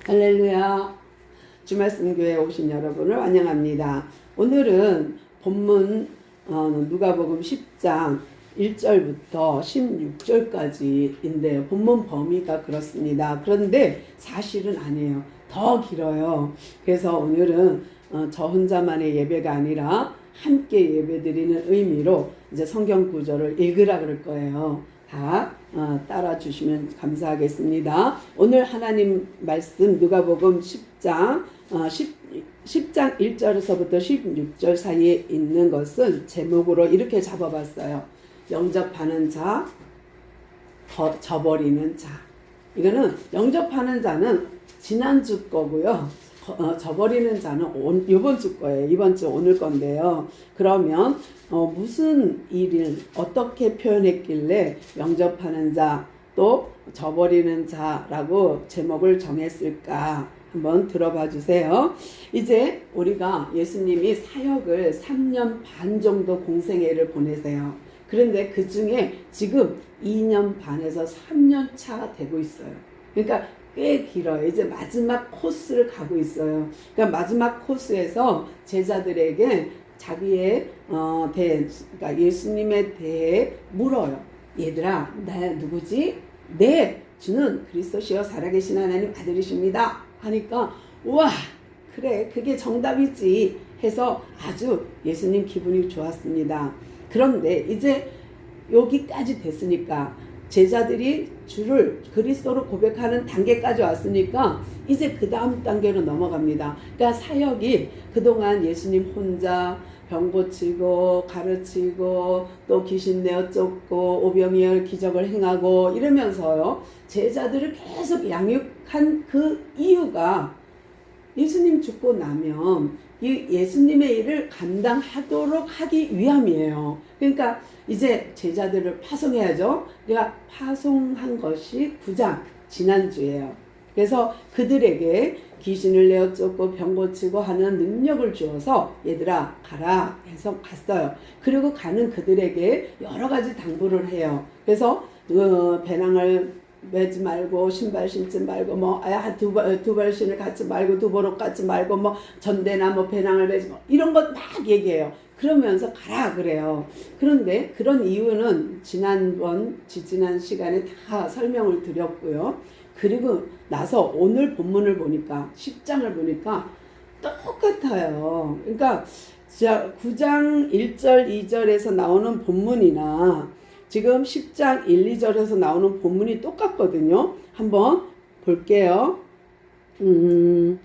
할렐루야. 주말씀교회에 오신 여러분을 환영합니다. 오늘은 본문 누가복음 10장 1절부터 16절까지인데요. 본문 범위가 그렇습니다. 그런데 사실은 아니에요. 더 길어요. 그래서 오늘은 저 혼자만의 예배가 아니라 함께 예배드리는 의미로 이제 성경 구절을 읽으라 그럴 거예요. 다 따라 주시면 감사하겠습니다. 오늘 하나님 말씀 누가복음 10장 10장 1절에서부터 16절 사이에 있는 것은 제목으로 이렇게 잡아봤어요. 영접하는 자, 저버리는 자. 이거는 영접하는 자는 지난주 거고요. 저버리는 자는 이번 주 거예요. 이번 주 오늘 건데요. 그러면 무슨 일을 어떻게 표현했길래 영접하는 자 또 저버리는 자라고 제목을 정했을까 한번 들어봐 주세요. 이제 우리가 예수님이 사역을 3년 반 정도 공생애를 보내세요. 그런데 그 중에 지금 2년 반에서 3년 차가 되고 있어요. 그러니까 꽤 길어요. 이제 마지막 코스를 가고 있어요. 그러니까 마지막 코스에서 제자들에게 자기의 그러니까 예수님에 대해 물어요. 얘들아, 나 누구지? 네, 주는 그리스도시요 살아계신 하나님 아들이십니다. 하니까 우와, 그래, 그게 정답이지 해서 아주 예수님 기분이 좋았습니다. 그런데 이제 여기까지 됐으니까 제자들이 주를 그리스도로 고백하는 단계까지 왔으니까 이제 그 다음 단계로 넘어갑니다. 그러니까 사역이 그동안 예수님 혼자 병 고치고 가르치고 또 귀신 내어 쫓고 오병이어 기적을 행하고 이러면서요. 제자들을 계속 양육한 그 이유가 예수님 죽고 나면 이 예수님의 일을 감당하도록 하기 위함이에요. 그러니까 이제 제자들을 파송해야죠. 그러니까 파송한 것이 9장 지난주예요. 그래서 그들에게 귀신을 내어 쫓고 병 고치고 하는 능력을 주어서 얘들아 가라 해서 갔어요. 그리고 가는 그들에게 여러 가지 당부를 해요. 그래서 배낭을 매지 말고 신발 신지 말고 두 벌신을 갖지 말고 두보록 갖지 말고 전대나 배낭을 매지 이런 것 막 얘기해요. 그러면서 가라 그래요. 그런데 그런 이유는 지난 시간에 다 설명을 드렸고요. 그리고 나서 오늘 본문을 보니까 10장을 보니까 똑같아요. 그러니까 9장 1절 2절에서 나오는 본문이나 지금 10장 1, 2절에서 나오는 본문이 똑같거든요. 한번 볼게요. 9장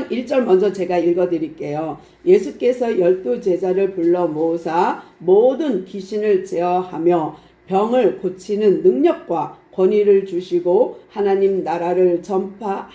1절 먼저 제가 읽어드릴게요. 예수께서 12제자를 불러 모으사 모든 귀신을 제어하며 병을 고치는 능력과 권위를 주시고 하나님 나라를 전파하며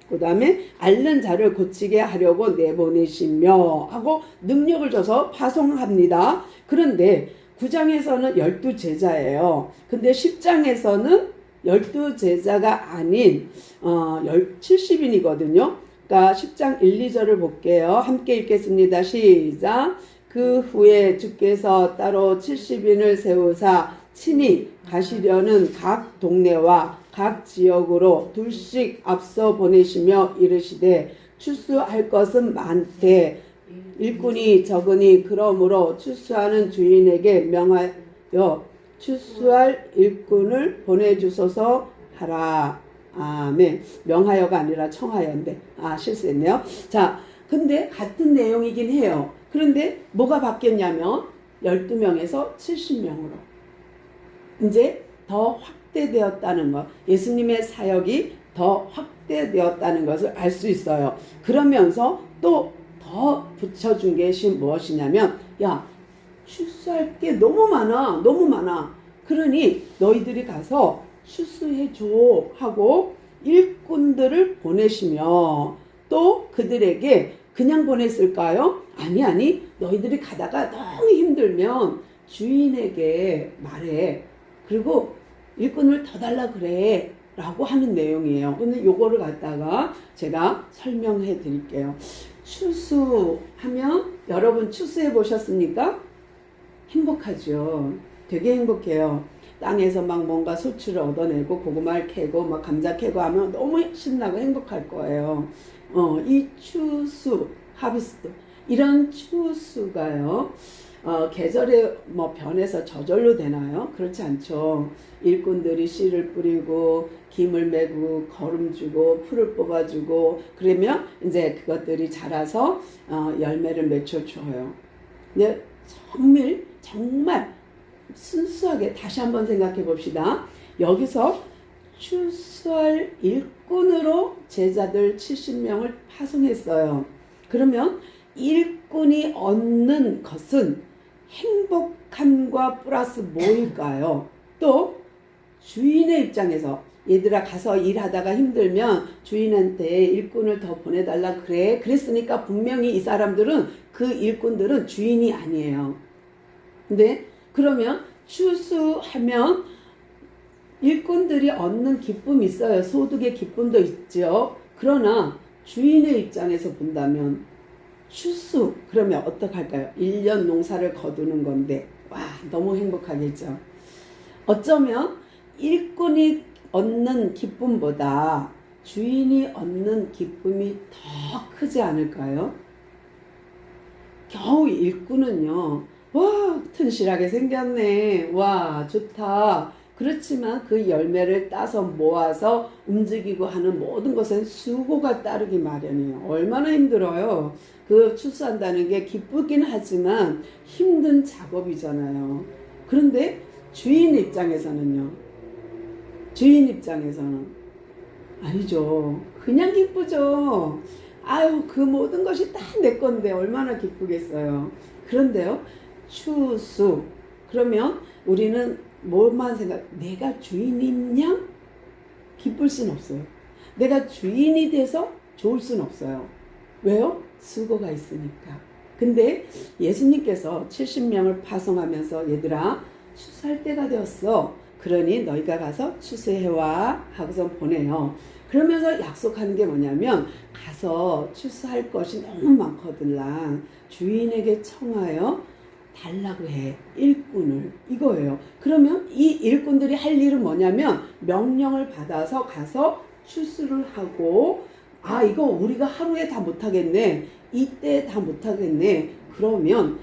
그 다음에 앓는 자를 고치게 하려고 내보내시며 하고 능력을 줘서 파송합니다. 그런데 9장에서는 12제자예요. 근데 10장에서는 12제자가 아닌 70인이거든요. 그러니까 10장 1, 2절을 볼게요. 함께 읽겠습니다. 시작. 그 후에 주께서 따로 70인을 세우사 친히 가시려는 각 동네와 각 지역으로 둘씩 앞서 보내시며 이르시되 추수할 것은 많되 일꾼이 적으니 그러므로 추수하는 주인에게 명하여 추수할 일꾼을 보내주소서 하라. 아멘. 명하여가 아니라 청하여인데 실수했네요. 자, 근데 같은 내용이긴 해요. 그런데 뭐가 바뀌었냐면 12명에서 70명으로 이제 더 확대되었다는 것, 예수님의 사역이 더 확대되었다는 것을 알 수 있어요. 그러면서 또 더 붙여준 것이 무엇이냐면 야, 추수할 게 너무 많아. 그러니 너희들이 가서 추수해줘 하고 일꾼들을 보내시며 또 그들에게 그냥 보냈을까요? 아니 너희들이 가다가 너무 힘들면 주인에게 말해. 그리고 일꾼을 더 달라 그래 라고 하는 내용이에요. 근데 요거를 갖다가 제가 설명해 드릴게요. 추수하면 여러분 추수해 보셨습니까? 행복하죠. 되게 행복해요. 땅에서 막 뭔가 소출을 얻어내고 고구마를 캐고 막 감자 캐고 하면 너무 신나고 행복할 거예요. 이 추수, 하비스트 이런 추수가요. 계절에 뭐 변해서 저절로 되나요? 그렇지 않죠. 일꾼들이 씨를 뿌리고 김을 메고 거름 주고 풀을 뽑아주고 그러면 이제 그것들이 자라서 열매를 맺혀줘요. 근데 정말 순수하게 다시 한번 생각해 봅시다. 여기서 추수할 일꾼으로 제자들 70명을 파송했어요. 그러면 일꾼이 얻는 것은 행복함과 플러스 뭐일까요? 또 주인의 입장에서 얘들아 가서 일하다가 힘들면 주인한테 일꾼을 더 보내달라 그래. 그랬으니까 분명히 이 사람들은 그 일꾼들은 주인이 아니에요. 근데 그러면 추수하면 일꾼들이 얻는 기쁨이 있어요. 소득의 기쁨도 있죠. 그러나 주인의 입장에서 본다면 추수 그러면 어떡할까요? 1년 농사를 거두는 건데 와 너무 행복하겠죠. 어쩌면 일꾼이 얻는 기쁨보다 주인이 얻는 기쁨이 더 크지 않을까요? 겨우 일꾼은요. 와 튼실하게 생겼네. 와 좋다. 그렇지만 그 열매를 따서 모아서 움직이고 하는 모든 것엔 수고가 따르기 마련이에요. 얼마나 힘들어요. 그 추수한다는 게 기쁘긴 하지만 힘든 작업이잖아요. 그런데 주인 입장에서는요. 주인 입장에서는 아니죠. 그냥 기쁘죠. 아유 그 모든 것이 다 내 건데 얼마나 기쁘겠어요. 그런데요. 추수 그러면 우리는 뭐만 생각 내가 주인이냐? 기쁠 순 없어요. 내가 주인이 돼서 좋을 순 없어요. 왜요? 수고가 있으니까. 근데 예수님께서 70명을 파송하면서 얘들아 추수할 때가 되었어. 그러니 너희가 가서 추수해와 하고서 보내요. 그러면서 약속하는 게 뭐냐면 가서 추수할 것이 너무 많거들라 주인에게 청하여 달라고 해. 일꾼을. 이거예요. 그러면 이 일꾼들이 할 일은 뭐냐면 명령을 받아서 가서 추수를 하고 이거 우리가 하루에 다 못하겠네. 이때 다 못하겠네. 그러면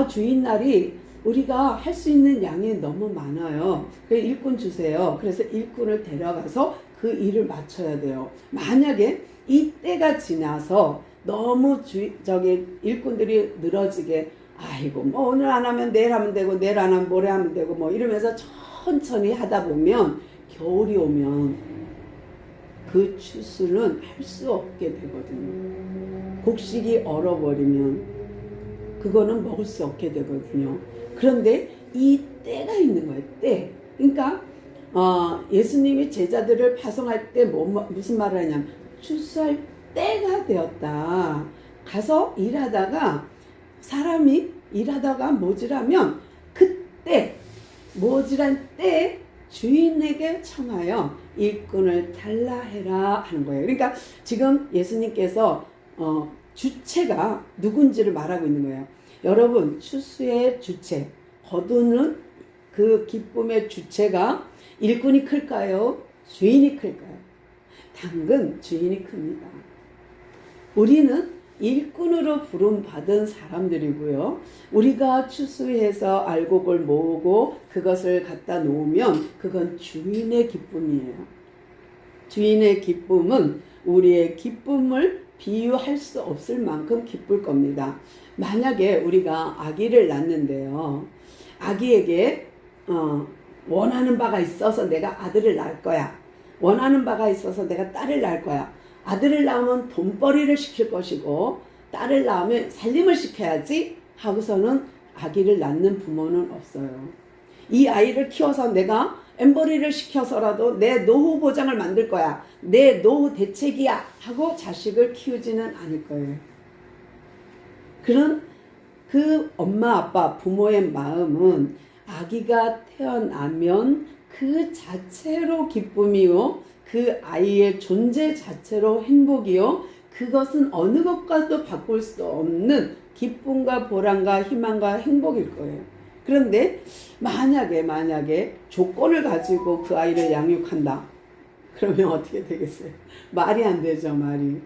주인 날이 우리가 할 수 있는 양이 너무 많아요. 그래서 일꾼 주세요. 그래서 일꾼을 데려가서 그 일을 마쳐야 돼요. 만약에 이 때가 지나서 너무 일꾼들이 늘어지게 아이고 뭐 오늘 안 하면 내일 하면 되고 내일 안 하면 모레 하면 되고 뭐 이러면서 천천히 하다 보면 겨울이 오면 그 추수는 할 수 없게 되거든요. 곡식이 얼어버리면 그거는 먹을 수 없게 되거든요. 그런데 이 때가 있는 거예요. 때. 그러니까 예수님이 제자들을 파송할 때 무슨 말을 하냐면 추수할 때가 되었다. 가서 일하다가 사람이 일하다가 모질하면 그때 모질한 때 주인에게 청하여 일꾼을 달라 해라 하는 거예요. 그러니까 지금 예수님께서 주체가 누군지를 말하고 있는 거예요. 여러분 추수의 주체 거두는 그 기쁨의 주체가 일꾼이 클까요? 주인이 클까요? 당근 주인이 큽니다. 우리는 일꾼으로 부름받은 사람들이고요. 우리가 추수해서 알곡을 모으고 그것을 갖다 놓으면 그건 주인의 기쁨이에요. 주인의 기쁨은 우리의 기쁨을 비유할 수 없을 만큼 기쁠 겁니다. 만약에 우리가 아기를 낳는데요. 아기에게 원하는 바가 있어서 내가 아들을 낳을 거야. 원하는 바가 있어서 내가 딸을 낳을 거야. 아들을 낳으면 돈벌이를 시킬 것이고 딸을 낳으면 살림을 시켜야지 하고서는 아기를 낳는 부모는 없어요. 이 아이를 키워서 내가 엠버리를 시켜서라도 내 노후 보장을 만들 거야. 내 노후 대책이야 하고 자식을 키우지는 않을 거예요. 그런 그 엄마 아빠 부모의 마음은 아기가 태어나면 그 자체로 기쁨이요. 그 아이의 존재 자체로 행복이요. 그것은 어느 것과도 바꿀 수 없는 기쁨과 보람과 희망과 행복일 거예요. 그런데 만약에 조건을 가지고 그 아이를 양육한다. 그러면 어떻게 되겠어요? 말이 안 되죠, 말이.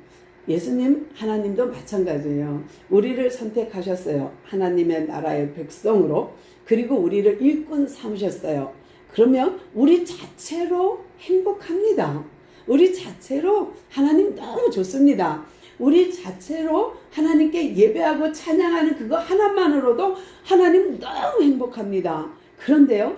예수님, 하나님도 마찬가지예요. 우리를 선택하셨어요. 하나님의 나라의 백성으로. 그리고 우리를 일꾼 삼으셨어요. 그러면 우리 자체로 행복합니다. 우리 자체로 하나님 너무 좋습니다. 우리 자체로 하나님께 예배하고 찬양하는 그거 하나만으로도 하나님 너무 행복합니다. 그런데요,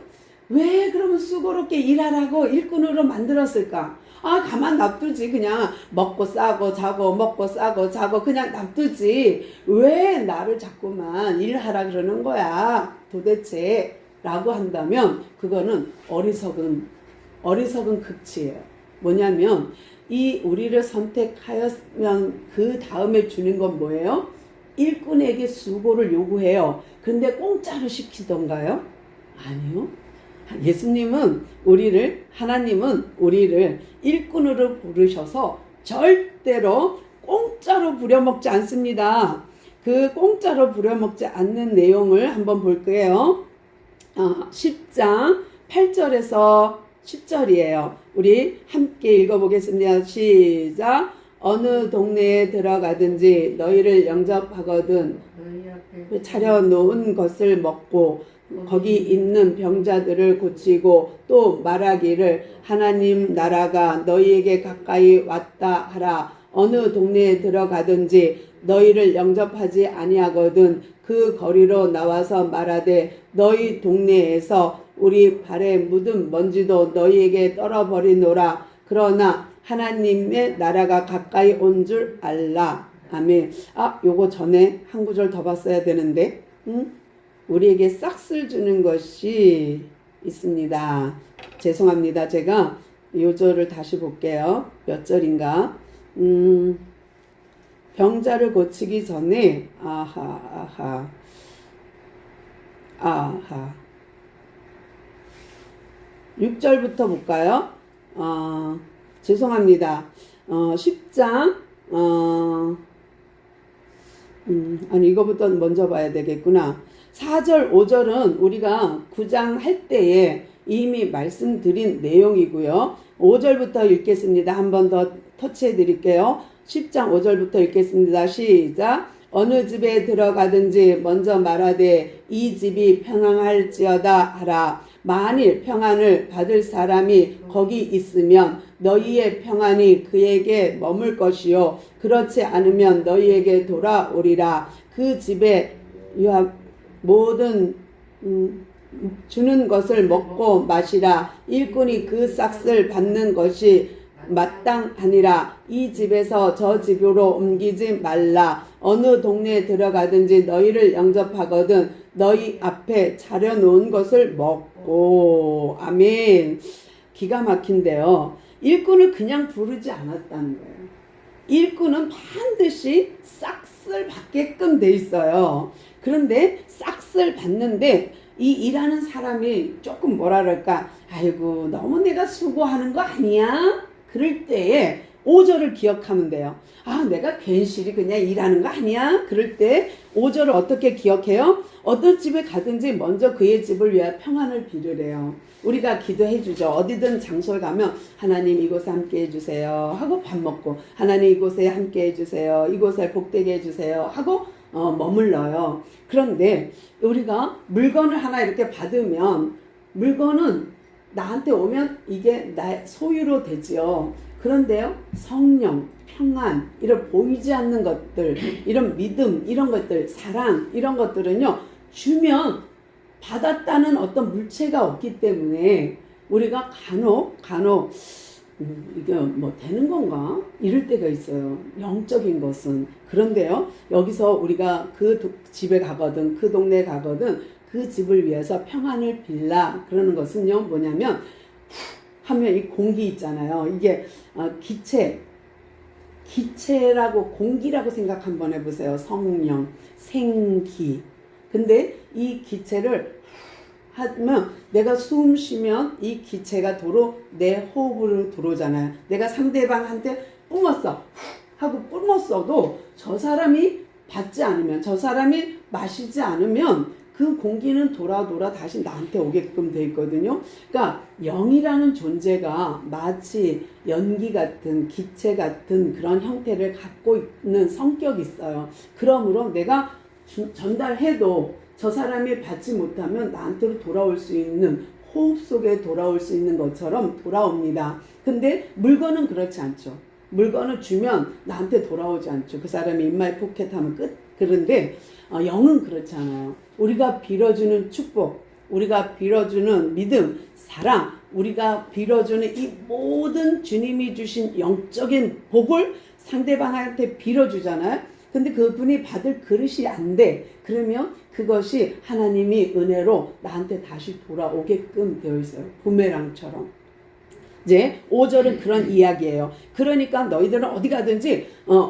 왜 그러면 수고롭게 일하라고 일꾼으로 만들었을까? 가만 놔두지. 그냥 먹고 싸고 자고 먹고 싸고 자고 그냥 놔두지. 왜 나를 자꾸만 일하라 그러는 거야 도대체? 라고 한다면 그거는 어리석은 극치예요. 뭐냐면 이 우리를 선택하였으면 그 다음에 주는 건 뭐예요? 일꾼에게 수고를 요구해요. 근데 공짜로 시키던가요? 아니요. 하나님은 우리를 일꾼으로 부르셔서 절대로 공짜로 부려먹지 않습니다. 그 공짜로 부려먹지 않는 내용을 한번 볼게요. 10장 8절에서 10절이에요. 우리 함께 읽어보겠습니다. 시작. 어느 동네에 들어가든지 너희를 영접하거든 차려놓은 것을 먹고 거기 있는 병자들을 고치고 또 말하기를 하나님 나라가 너희에게 가까이 왔다 하라. 어느 동네에 들어가든지 너희를 영접하지 아니하거든 그 거리로 나와서 말하되 너희 동네에서 우리 발에 묻은 먼지도 너희에게 떨어버리노라. 그러나 하나님의 나라가 가까이 온 줄 알라. 아멘. 요거 전에 한 구절 더 봤어야 되는데 우리에게 싹쓸 주는 것이 있습니다. 죄송합니다. 제가 요 절을 다시 볼게요. 몇 절인가? 병자를 고치기 전에 아하 6절부터 볼까요? 죄송합니다. 10장 이거부터 먼저 봐야 되겠구나. 4절 5절은 우리가 9장 할 때에 이미 말씀드린 내용이고요. 5절부터 읽겠습니다. 한 번 더 터치해 드릴게요. 10장 5절부터 읽겠습니다. 시작. 어느 집에 들어가든지 먼저 말하되 이 집이 평안할지어다 하라. 만일 평안을 받을 사람이 거기 있으면 너희의 평안이 그에게 머물 것이요 그렇지 않으면 너희에게 돌아오리라. 그 집에 모든 주는 것을 먹고 마시라. 일꾼이 그 싹을 받는 것이 마땅하니라. 이 집에서 저 집으로 옮기지 말라. 어느 동네에 들어가든지 너희를 영접하거든 너희 앞에 차려놓은 것을 먹고. 아멘. 기가 막힌데요. 일꾼을 그냥 부르지 않았다는 거예요. 일꾼은 반드시 싹을 받게끔 돼 있어요. 그런데 싹을 받는데 이 일하는 사람이 조금 뭐라 그럴까? 아이고 너무 내가 수고하는 거 아니야? 그럴 때에 5절을 기억하면 돼요. 내가 괜시리 그냥 일하는 거 아니야? 그럴 때 5절을 어떻게 기억해요? 어떤 집에 가든지 먼저 그의 집을 위하여 평안을 빌으래요. 우리가 기도해 주죠. 어디든 장소에 가면 하나님 이곳에 함께 해주세요 하고 밥 먹고 하나님 이곳에 함께 해주세요. 이곳을 복되게 해주세요 하고 머물러요. 그런데 우리가 물건을 하나 이렇게 받으면 물건은 나한테 오면 이게 나의 소유로 되지요. 그런데요, 성령, 평안, 이런 보이지 않는 것들, 이런 믿음, 이런 것들, 사랑, 이런 것들은요, 주면 받았다는 어떤 물체가 없기 때문에 우리가 간혹 이게 뭐 되는 건가? 이럴 때가 있어요. 영적인 것은. 그런데요, 여기서 우리가 그 집에 가거든, 그 동네에 가거든, 그 집을 위해서 평안을 빌라. 그러는 것은요, 뭐냐면, 하면 이 공기 있잖아요. 이게 기체라고 공기라고 생각 한번 해보세요. 성령, 생기. 근데 이 기체를 하면 내가 숨 쉬면 이 기체가 도로 내 호흡으로 들어오잖아요. 내가 상대방한테 뿜었어 하고 뿜었어도 저 사람이 받지 않으면, 저 사람이 마시지 않으면 그 그 공기는 돌아 다시 나한테 오게끔 돼 있거든요. 그러니까 영이라는 존재가 마치 연기 같은 기체 같은 그런 형태를 갖고 있는 성격이 있어요. 그러므로 내가 전달해도 저 사람이 받지 못하면 나한테로 돌아올 수 있는, 호흡 속에 돌아올 수 있는 것처럼 돌아옵니다. 근데 물건은 그렇지 않죠. 물건을 주면 나한테 돌아오지 않죠. 그 사람이 인마이 포켓하면 끝. 그런데 영은 그렇지 않아요. 우리가 빌어주는 축복, 우리가 빌어주는 믿음, 사랑, 우리가 빌어주는 이 모든 주님이 주신 영적인 복을 상대방한테 빌어주잖아요. 근데 그분이 받을 그릇이 안 돼. 그러면 그것이 하나님이 은혜로 나한테 다시 돌아오게끔 되어 있어요. 부메랑처럼. 이제 5절은 그런 이야기예요. 그러니까 너희들은 어디 가든지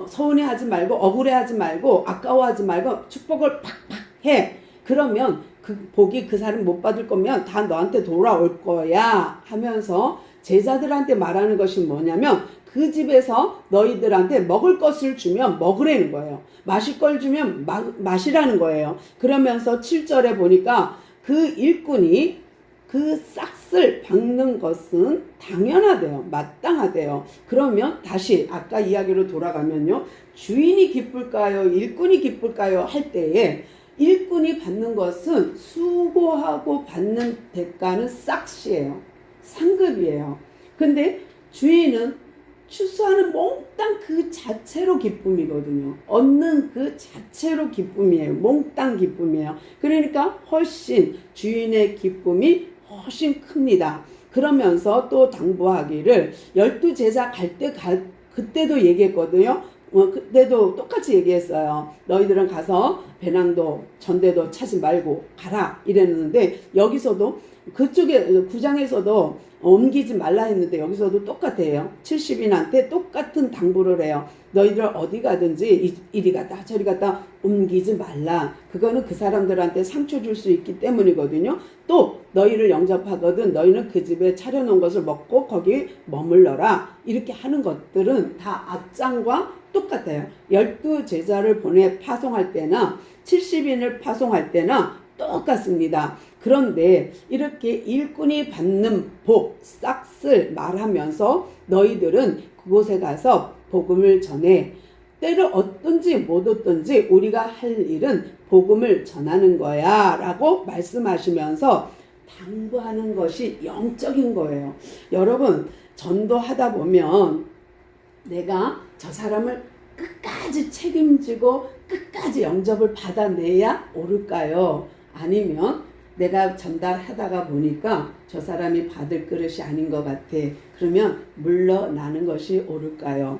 서운해하지 말고, 억울해하지 말고, 아까워하지 말고 축복을 팍팍 해. 그러면 그 복이 그 사람 못 받을 거면 다 너한테 돌아올 거야 하면서 제자들한테 말하는 것이 뭐냐면, 그 집에서 너희들한테 먹을 것을 주면 먹으라는 거예요. 마실 걸 주면 마시라는 거예요. 그러면서 7절에 보니까 그 일꾼이 그 싹을 박는 것은 당연하대요. 마땅하대요. 그러면 다시 아까 이야기로 돌아가면요. 주인이 기쁠까요? 일꾼이 기쁠까요? 할 때에 일꾼이 받는 것은 수고하고 받는 대가는 싹시예요. 상급이에요. 근데 주인은 추수하는 몽땅 그 자체로 기쁨이거든요. 얻는 그 자체로 기쁨이에요. 몽땅 기쁨이에요. 그러니까 훨씬 주인의 기쁨이 훨씬 큽니다. 그러면서 또 당부하기를 12제자 갈 때 그때도 얘기했거든요. 그때도 똑같이 얘기했어요. 너희들은 가서 배낭도 전대도 차지 말고 가라 이랬는데, 여기서도 그쪽에 9장에서도 옮기지 말라 했는데 여기서도 똑같아요. 70인한테 똑같은 당부를 해요. 너희들 어디 가든지 이리 갔다 저리 갔다 옮기지 말라. 그거는 그 사람들한테 상처 줄 수 있기 때문이거든요. 또 너희를 영접하거든 너희는 그 집에 차려놓은 것을 먹고 거기 머물러라. 이렇게 하는 것들은 다 앞장과 똑같아요. 12제자를 보내 파송할 때나 70인을 파송할 때나 똑같습니다. 그런데 이렇게 일꾼이 받는 복, 싹을 말하면서 너희들은 그곳에 가서 복음을 전해. 때를 얻든지 못 얻든지 우리가 할 일은 복음을 전하는 거야 라고 말씀하시면서 당부하는 것이 영적인 거예요. 여러분, 전도하다 보면 내가 저 사람을 끝까지 책임지고 끝까지 영접을 받아내야 오를까요? 아니면 내가 전달하다가 보니까 저 사람이 받을 그릇이 아닌 것 같아. 그러면 물러나는 것이 옳을까요?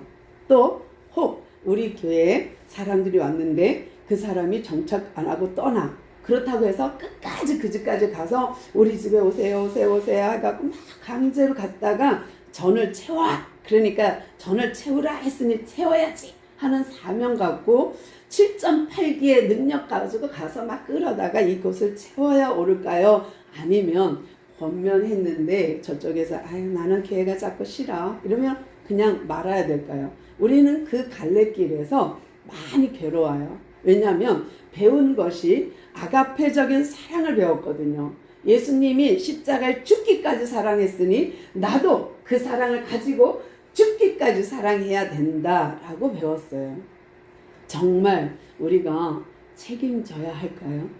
또 혹 우리 교회에 사람들이 왔는데 그 사람이 정착 안 하고 떠나. 그렇다고 해서 끝까지 그 집까지 가서 우리 집에 오세요 해갖고 막 강제로 갔다가 전을 채워. 그러니까 전을 채우라 했으니 채워야지 하는 사명 갖고 7.8기의 능력 가지고 가서 막 끌어다가 이곳을 채워야 오를까요? 아니면 권면했는데 저쪽에서 아유 나는 교회가 자꾸 싫어 이러면 그냥 말아야 될까요? 우리는 그 갈래길에서 많이 괴로워요. 왜냐하면 배운 것이 아가페적인 사랑을 배웠거든요. 예수님이 십자가에 죽기까지 사랑했으니 나도 그 사랑을 가지고 죽기까지 사랑해야 된다라고 배웠어요. 정말 우리가 책임져야 할까요?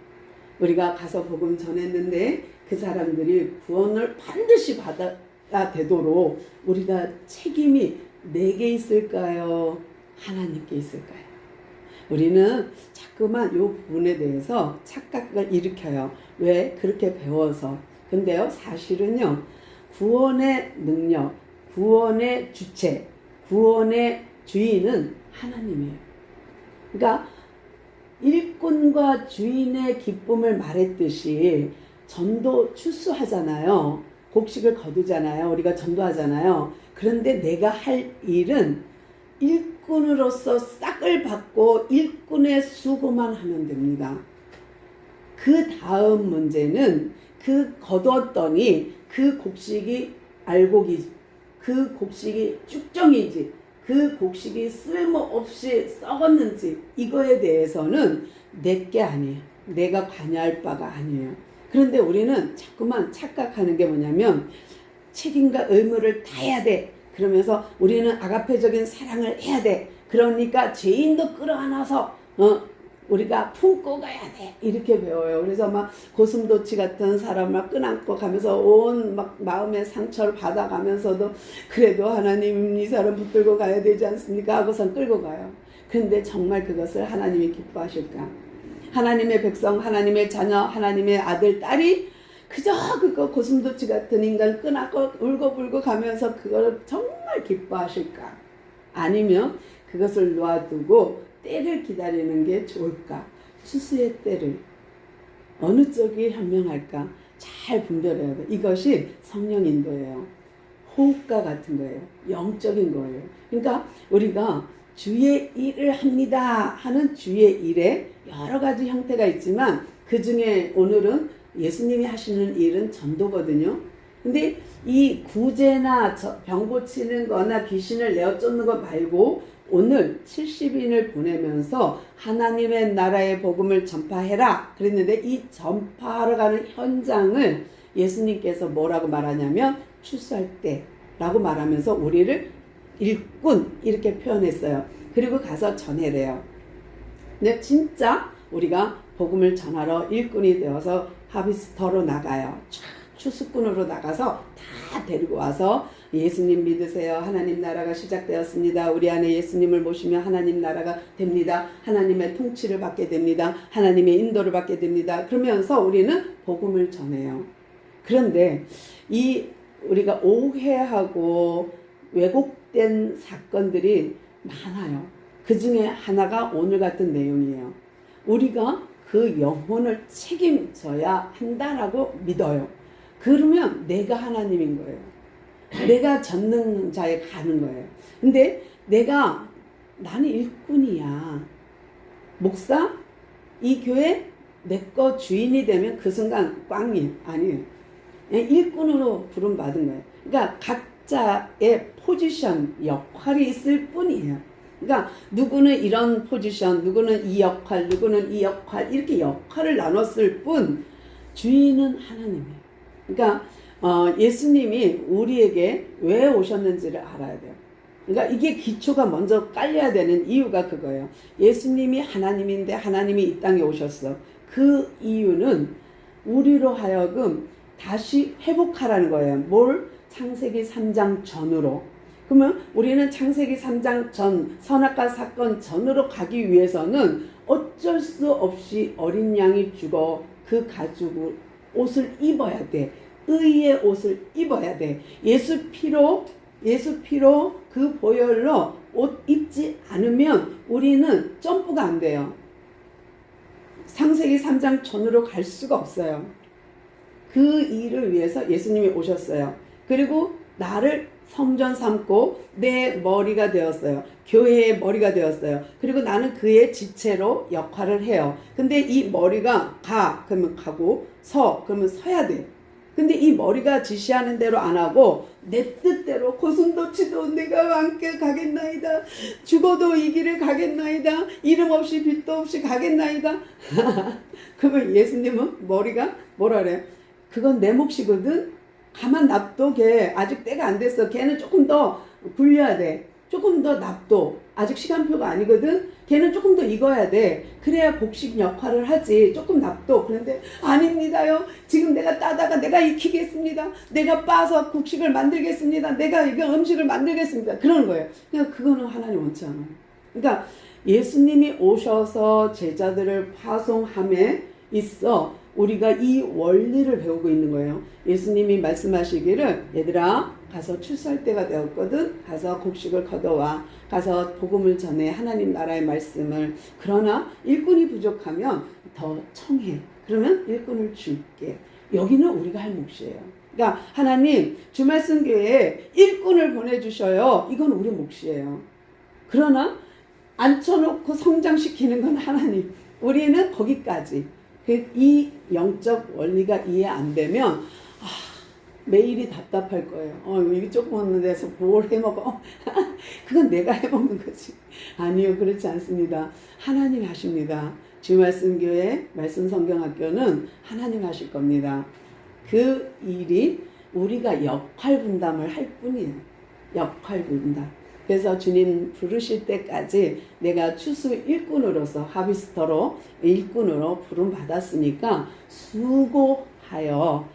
우리가 가서 복음 전했는데 그 사람들이 구원을 반드시 받아야 되도록 우리가 책임이 내게 있을까요? 하나님께 있을까요? 우리는 자꾸만 이 부분에 대해서 착각을 일으켜요. 왜? 그렇게 배워서. 근데요, 사실은요, 구원의 능력, 구원의 주체, 구원의 주인은 하나님이에요. 그러니까 일꾼과 주인의 기쁨을 말했듯이 전도 출수하잖아요. 곡식을 거두잖아요. 우리가 전도하잖아요. 그런데 내가 할 일은 일꾼으로서 싹을 받고 일꾼의 수고만 하면 됩니다. 그 다음 문제는 그 거두었더니 그 곡식이 알곡이지, 그 곡식이 쭉정이지, 그 곡식이 쓸모없이 썩었는지 이거에 대해서는 내게 아니에요. 내가 관여할 바가 아니에요. 그런데 우리는 자꾸만 착각하는 게 뭐냐면 책임과 의무를 다해야 돼. 그러면서 우리는 아가페적인 사랑을 해야 돼. 그러니까 죄인도 끌어안아서 우리가 품고 가야 돼. 이렇게 배워요. 그래서 막 고슴도치 같은 사람을 끌어안고 가면서 온 막 마음의 상처를 받아가면서도 그래도 하나님 이 사람 붙들고 가야 되지 않습니까? 하고선 끌고 가요. 그런데 정말 그것을 하나님이 기뻐하실까? 하나님의 백성, 하나님의 자녀, 하나님의 아들, 딸이 그저 그거 고슴도치 같은 인간 끄나고 울고불고 가면서 그걸 정말 기뻐하실까? 아니면 그것을 놔두고 때를 기다리는 게 좋을까? 추수의 때를 어느 쪽이 현명할까? 잘 분별해야 돼. 이것이 성령 인도예요. 호흡과 같은 거예요. 영적인 거예요. 그러니까 우리가 주의 일을 합니다 하는 주의 일에 여러 가지 형태가 있지만 그 중에 오늘은 예수님이 하시는 일은 전도거든요. 근데 이 구제나 병 고치는 거나 귀신을 내어 쫓는 거 말고 오늘 70인을 보내면서 하나님의 나라의 복음을 전파해라 그랬는데 이 전파하러 가는 현장을 예수님께서 뭐라고 말하냐면 출소할 때라고 말하면서 우리를 일꾼 이렇게 표현했어요. 그리고 가서 전해래요. 근데 진짜 우리가 복음을 전하러 일꾼이 되어서 하비스터로 나가요. 추수꾼으로 나가서 다 데리고 와서 예수님 믿으세요. 하나님 나라가 시작되었습니다. 우리 안에 예수님을 모시면 하나님 나라가 됩니다. 하나님의 통치를 받게 됩니다. 하나님의 인도를 받게 됩니다. 그러면서 우리는 복음을 전해요. 그런데 이 우리가 오해하고 왜곡된 사건들이 많아요. 그 중에 하나가 오늘 같은 내용이에요. 우리가 그 영혼을 책임져야 한다라고 믿어요. 그러면 내가 하나님인 거예요. 내가 전능자에 가는 거예요. 근데 나는 일꾼이야. 목사? 이 교회 내 거 주인이 되면 그 순간 꽝이에요. 아니에요. 일꾼으로 부름받은 거예요. 그러니까 각자의 포지션, 역할이 있을 뿐이에요. 그러니까 누구는 이런 포지션, 누구는 이 역할, 누구는 이 역할 이렇게 역할을 나눴을 뿐 주인은 하나님이에요. 그러니까 예수님이 우리에게 왜 오셨는지를 알아야 돼요. 그러니까 이게 기초가 먼저 깔려야 되는 이유가 그거예요. 예수님이 하나님인데 하나님이 이 땅에 오셨어. 그 이유는 우리로 하여금 다시 회복하라는 거예요. 뭘? 창세기 3장 전으로. 그러면 우리는 창세기 3장 전, 선악과 사건 전으로 가기 위해서는 어쩔 수 없이 어린 양이 죽어 그 가죽 옷을 입어야 돼. 의의 옷을 입어야 돼. 예수 피로 그 보혈로 옷 입지 않으면 우리는 점프가 안 돼요. 창세기 3장 전으로 갈 수가 없어요. 그 일을 위해서 예수님이 오셨어요. 그리고 나를 성전 삼고 내 머리가 되었어요. 교회의 머리가 되었어요. 그리고 나는 그의 지체로 역할을 해요. 근데 이 머리가 가 그러면 가고 서 그러면 서야 돼. 근데 이 머리가 지시하는 대로 안 하고 내 뜻대로 고슴도치도 내가 함께 가겠나이다. 죽어도 이 길을 가겠나이다. 이름 없이 빛도 없이 가겠나이다. 그러면 예수님은 머리가 뭐라 그래? 그건 내 몫이거든. 가만 놔둬. 걔 아직 때가 안 됐어. 걔는 조금 더 굴려야 돼. 조금 더 놔둬. 아직 시간표가 아니거든. 걔는 조금 더 익어야 돼. 그래야 곡식 역할을 하지. 조금 놔둬. 그런데 아닙니다요. 지금 내가 따다가 내가 익히겠습니다. 내가 빻아서 곡식을 만들겠습니다. 내가 이거 음식을 만들겠습니다. 그러는 거예요. 그러니까 그거는 하나님 원치 않아요. 그러니까 예수님이 오셔서 제자들을 파송함에 있어 우리가 이 원리를 배우고 있는 거예요. 예수님이 말씀하시기를 얘들아 가서 출소할 때가 되었거든. 가서 곡식을 걷어와. 가서 복음을 전해. 하나님 나라의 말씀을. 그러나 일꾼이 부족하면 더 청해. 그러면 일꾼을 줄게. 여기는 우리가 할 몫이에요. 그러니까 하나님 주말씀교회에 일꾼을 보내주셔요. 이건 우리 몫이에요. 그러나 앉혀놓고 성장시키는 건 하나님. 우리는 거기까지. 이 영적 원리가 이해 안 되면 매일이 답답할 거예요. 이게 조그만 데서 뭘 해먹어? 그건 내가 해먹는 거지. 아니요, 그렇지 않습니다. 하나님 하십니다. 주말씀교회 말씀성경학교는 하나님 하실 겁니다. 그 일이 우리가 역할 분담을 할 뿐이에요. 역할 분담. 그래서 주님 부르실 때까지 내가 추수 일꾼으로서 하비스터로 일꾼으로 부름 받았으니까 수고하여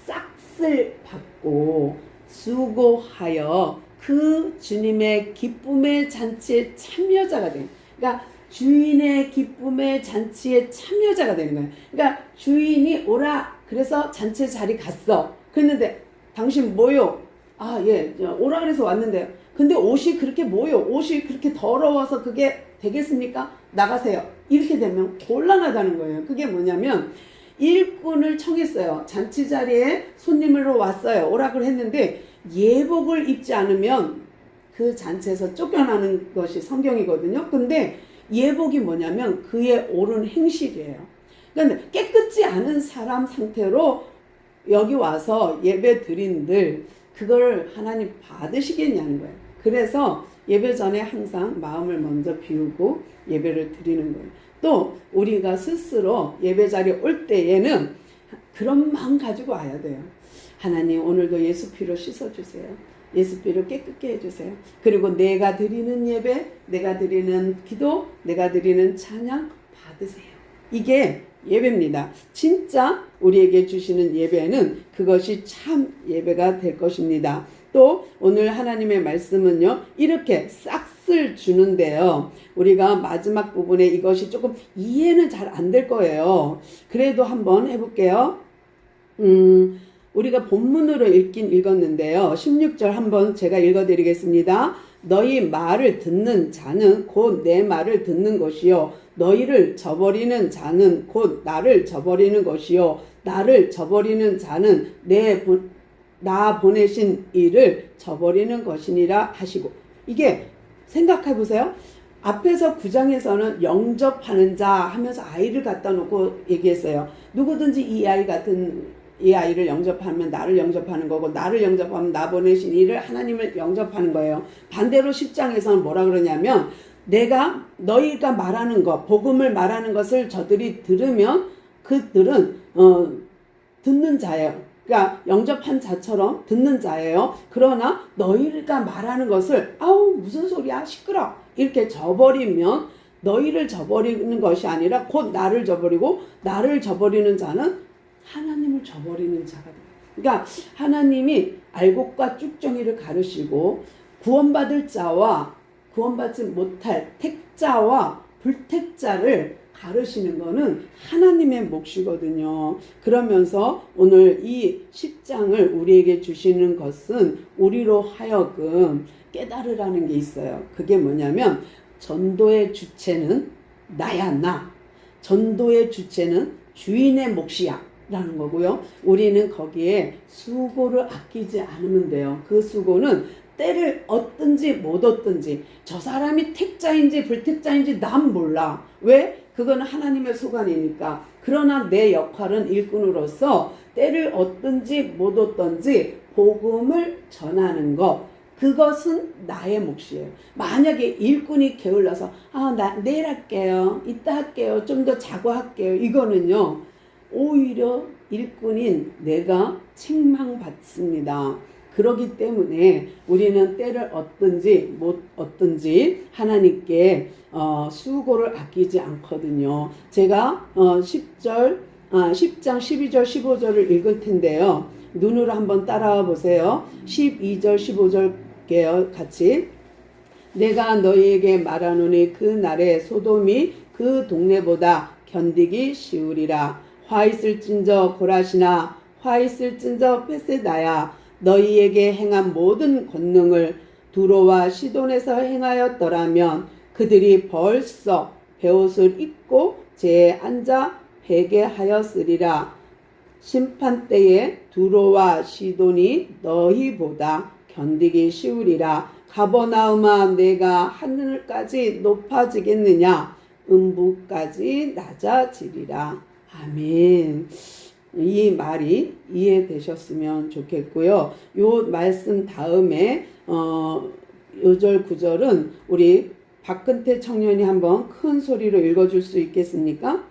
싹쓸 받고 수고하여 그 주님의 기쁨의 잔치에 참여자가 되는, 그러니까 주인의 기쁨의 잔치에 참여자가 되는 거예요. 그러니까 주인이 오라 그래서 잔치 자리 갔어. 그랬는데 당신 뭐요? 아, 예, 오라 그래서 왔는데요. 근데 옷이 그렇게 뭐요? 옷이 그렇게 더러워서 그게 되겠습니까? 나가세요. 이렇게 되면 곤란하다는 거예요. 그게 뭐냐면 일꾼을 청했어요. 잔치 자리에 손님으로 왔어요. 오락을 했는데 예복을 입지 않으면 그 잔치에서 쫓겨나는 것이 성경이거든요. 근데 예복이 뭐냐면 그의 옳은 행실이에요. 그러니까 깨끗지 않은 사람 상태로 여기 와서 예배 드린들 그걸 하나님 받으시겠냐는 거예요. 그래서 예배 전에 항상 마음을 먼저 비우고 예배를 드리는 거예요. 또 우리가 스스로 예배 자리에 올 때에는 그런 마음 가지고 와야 돼요. 하나님 오늘도 예수 피로 씻어주세요. 예수 피로 깨끗게 해주세요. 그리고 내가 드리는 예배, 내가 드리는 기도, 내가 드리는 찬양 받으세요. 이게 예배입니다. 진짜 우리에게 주시는 예배는 그것이 참 예배가 될 것입니다. 또 오늘 하나님의 말씀은요, 이렇게 싹쓸 주는데요. 우리가 마지막 부분에 이것이 조금 이해는 잘 안 될 거예요. 그래도 한번 해볼게요. 우리가 본문으로 읽긴 읽었는데요. 16절 한번 제가 읽어드리겠습니다. 너희 말을 듣는 자는 곧 내 말을 듣는 것이요. 너희를 저버리는 자는 곧 나를 저버리는 것이요. 나를 저버리는 자는 나 보내신 이를 저버리는 것이니라 하시고. 이게 생각해 보세요. 앞에서 9장에서는 영접하는 자 하면서 아이를 갖다 놓고 얘기했어요. 누구든지 이 아이를 영접하면 나를 영접하는 거고, 나를 영접하면 나 보내신 이를 하나님을 영접하는 거예요. 반대로 10장에서는 뭐라 그러냐면 너희가 말하는 것, 복음을 말하는 것을 저들이 들으면 그들은 듣는 자예요. 그러니까 영접한 자처럼 듣는 자예요. 그러나 너희가 말하는 것을 아우 무슨 소리야 시끄러 이렇게 저버리면 너희를 저버리는 것이 아니라 곧 나를 저버리고, 나를 저버리는 자는 하나님을 저버리는 자가 돼요. 그러니까 하나님이 알곡과 쭉정이를 가르시고 구원받을 자와 구원받지 못할 택자와 불택자를 가르시는 것은 하나님의 몫이거든요. 그러면서 오늘 이 10장을 우리에게 주시는 것은 우리로 하여금 깨달으라는 게 있어요. 그게 뭐냐면 전도의 주체는 나야 나. 전도의 주체는 주인의 몫이야 라는 거고요. 우리는 거기에 수고를 아끼지 않으면 돼요. 그 수고는 때를 얻든지 못 얻든지, 저 사람이 택자인지 불택자인지 난 몰라. 왜? 그건 하나님의 소관이니까. 그러나 내 역할은 일꾼으로서 때를 얻든지 못 얻든지 복음을 전하는 것, 그것은 나의 몫이에요. 만약에 일꾼이 게을러서 나 내일 할게요, 이따 할게요, 좀 더 자고 할게요, 이거는요 오히려 일꾼인 내가 책망받습니다. 그렇기 때문에 우리는 때를 얻든지 못 얻든지 하나님께 수고를 아끼지 않거든요. 제가 10장 12절 15절을 읽을 텐데요. 눈으로 한번 따라와 보세요. 12절 15절 같이. 내가 너희에게 말하노니 그 날에 소돔이 그 동네보다 견디기 쉬우리라. 화 있을진저 고라시나 화 있을진저 베세다야. 너희에게 행한 모든 권능을 두로와 시돈에서 행하였더라면 그들이 벌써 베옷을 입고 제에 앉아 회개하였으리라. 심판 때에 두로와 시돈이 너희보다 견디기 쉬우리라. 가버나움아 내가 하늘까지 높아지겠느냐, 음부까지 낮아지리라. 아멘. 이 말이 이해되셨으면 좋겠고요. 요 말씀 다음에 요절 9절은 우리 박근태 청년이 한번 큰 소리로 읽어줄 수 있겠습니까?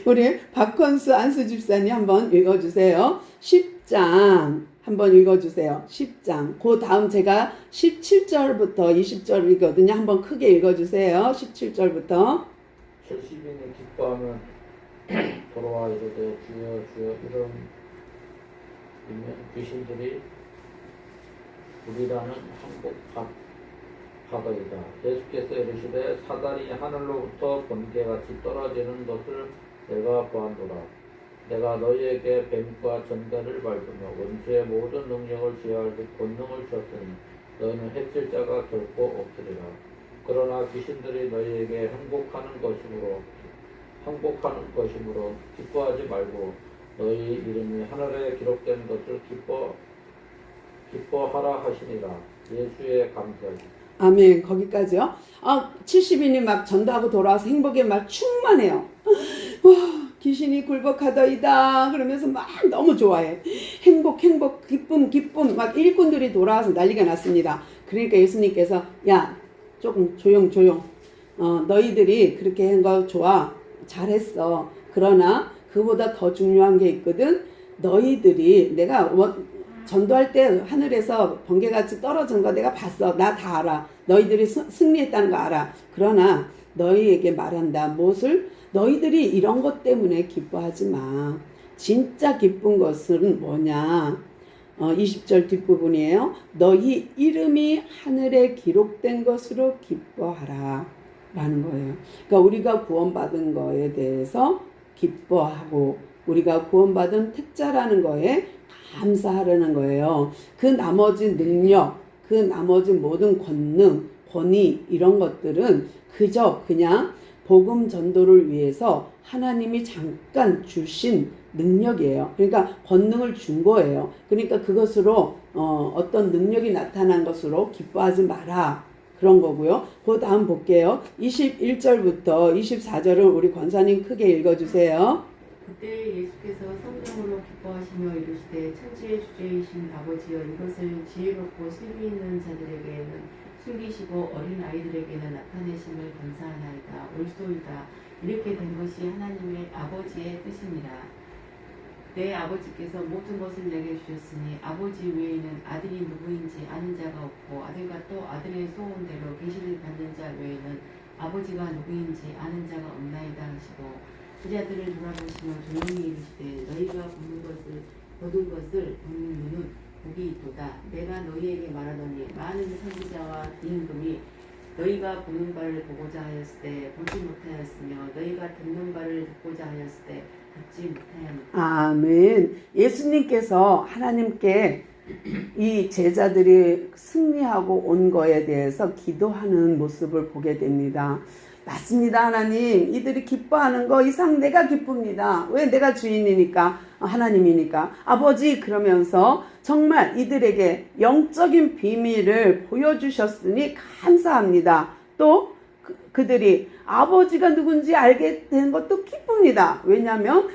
우리 박헌수 안수 집사님 한번 읽어주세요. 10장 한번 읽어주세요. 10장. 그 다음 제가 17절부터 20절이거든요. 한번 크게 읽어주세요. 17절부터. 70인이 기뻐하면 돌아와 이르되 주여 주여 이러면 귀신들이 우리라는 항복하더이다. 예수께서 이르시되 사단이 하늘로부터 번개같이 떨어지는 것을 내가 보았노라. 내가 너희에게 뱀과 전갈을 밟으며 원수의 모든 능력을 제어할 권능을 주었으니 너희는 해칠 자가 결코 없으리라. 그러나 귀신들이 너희에게 항복하는 것이므로 기뻐하지 말고 너희 이름이 하늘에 기록된 것을 기뻐하라 하시니라. 예수의 감사기. 아멘. 거기까지요. 70인이 막 전도하고 돌아와서 행복에 막 충만해요. 와, 귀신이 굴복하더이다 그러면서 막 너무 좋아해. 행복 기쁨 막 일꾼들이 돌아와서 난리가 났습니다. 그러니까 예수님께서 야 조금 조용 너희들이 그렇게 한 거 좋아 잘했어. 그러나 그보다 더 중요한 게 있거든. 너희들이 내가 전도할 때 하늘에서 번개같이 떨어진 거 내가 봤어. 나 다 알아. 너희들이 승리했다는 거 알아. 그러나 너희에게 말한다. 무엇을? 너희들이 이런 것 때문에 기뻐하지 마. 진짜 기쁜 것은 뭐냐? 20절 뒷부분이에요. 너희 이름이 하늘에 기록된 것으로 기뻐하라 라는 거예요. 그러니까 우리가 구원받은 거에 대해서 기뻐하고 우리가 구원받은 특자라는 거에 감사하라는 거예요. 그 나머지 능력, 그 나머지 모든 권능, 권위 이런 것들은 그냥 복음 전도를 위해서 하나님이 잠깐 주신 능력이에요. 그러니까 권능을 준 거예요. 그러니까 그것으로 어떤 능력이 나타난 것으로 기뻐하지 마라. 그런 거고요. 그 다음 볼게요. 21절부터 24절을 우리 권사님 크게 읽어주세요. 그때 예수께서 성령으로 기뻐하시며 이르시되 천지의 주제이신 아버지여 이것을 지혜롭고 슬기 있는 자들에게는 숨기시고 어린 아이들에게는 나타내심을 감사하나이다. 옳소이다. 이렇게 된 것이 하나님의 아버지의 뜻이니라. 내 아버지께서 모든 것을 내게 주셨으니 아버지 외에는 아들이 누구인지 아는 자가 없고 아들과 또 아들의 소원대로 계시를 받는 자 외에는 아버지가 누구인지 아는 자가 없나이다 하시고 그자들을 돌아보시며 조용히 이르시되 너희가 보는 것을 보는 눈은 복이 있도다. 내가 너희에게 말하더니 많은 선지자와 임금이 너희가 보는 바를 보고자 하였을 때 보지 못하였으며 너희가 듣는 바를 듣고자 하였을 때 듣지 못하였느니라. 아멘. 예수님께서 하나님께 이 제자들이 승리하고 온 거에 대해서 기도하는 모습을 보게 됩니다. 맞습니다. 하나님 이들이 기뻐하는 거 이상 내가 기쁩니다. 왜? 내가 주인이니까 하나님이니까 아버지 그러면서 정말 이들에게 영적인 비밀을 보여주셨으니 감사합니다. 또 그들이 아버지가 누군지 알게 된 것도 기쁩니다. 왜냐하면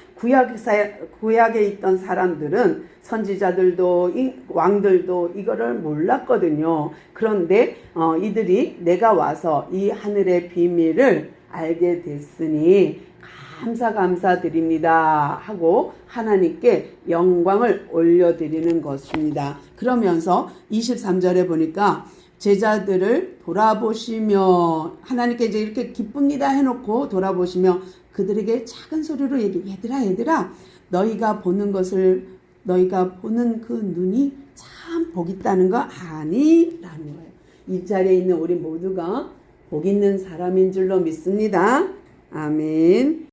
구약에 있던 사람들은 선지자들도 왕들도 이거를 몰랐거든요. 그런데 이들이 내가 와서 이 하늘의 비밀을 알게 됐으니 감사드립니다 하고 하나님께 영광을 올려드리는 것입니다. 그러면서 23절에 보니까 제자들을 돌아보시며 하나님께 이제 이렇게 기쁩니다 해놓고 돌아보시며 그들에게 작은 소리로 얘들아 너희가 보는 그 눈이 참 복 있다는 거 아니? 라는 거예요. 이 자리에 있는 우리 모두가 복 있는 사람인 줄로 믿습니다. 아멘.